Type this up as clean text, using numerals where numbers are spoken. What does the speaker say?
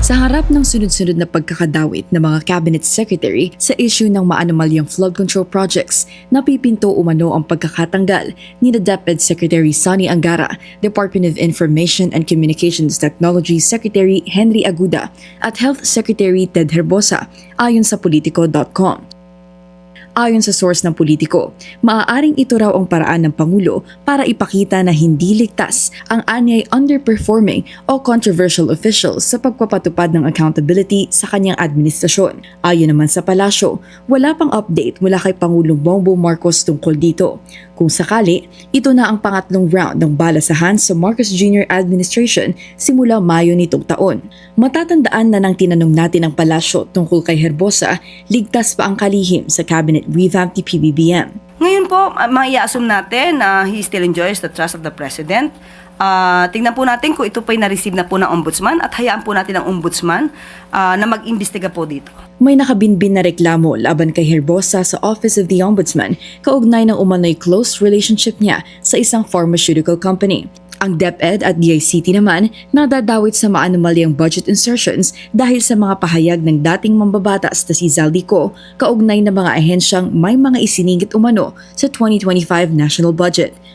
Sa harap ng sunod-sunod na pagkakadawit ng mga cabinet secretary sa issue ng maanomalyang flood control projects, napipinto umano ang pagkakatanggal ni DepEd Secretary Sonny Angara, Department of Information and Communications Technology Secretary Henry Aguda at Health Secretary Ted Herbosa, ayon sa Politico.com. Ayon sa source ng Politico, maaaring ito raw ang paraan ng Pangulo para ipakita na hindi ligtas ang anyay underperforming o controversial officials sa pagpapatupad ng accountability sa kanyang administrasyon. Ayon naman sa palasyo, wala pang update mula kay Pangulong Bongbong Marcos tungkol dito. Kung sakali, ito na ang pangatlong round ng balasahan sa Marcos Jr. administration simula Mayo nitong taon. Matatandaan na nang tinanong natin ang palasyo tungkol kay Herbosa, ligtas pa ang kalihim sa cabinet revamp ni PBBM. Ngayon po, mai-assume natin na he still enjoys the trust of the President. Tingnan po natin kung ito pa'y na-receive na po ng Ombudsman at hayaan po natin ang Ombudsman na mag-imbestiga po dito. May nakabinbin na reklamo laban kay Herbosa sa Office of the Ombudsman kaugnay ng umano'y close relationship niya sa isang pharmaceutical company. Ang DepEd at DICT naman nadadawit sa maanomalyang budget insertions dahil sa mga pahayag ng dating mambabatas na si Zaldico kaugnay ng mga ahensyang may mga isiningit umano sa 2025 national budget.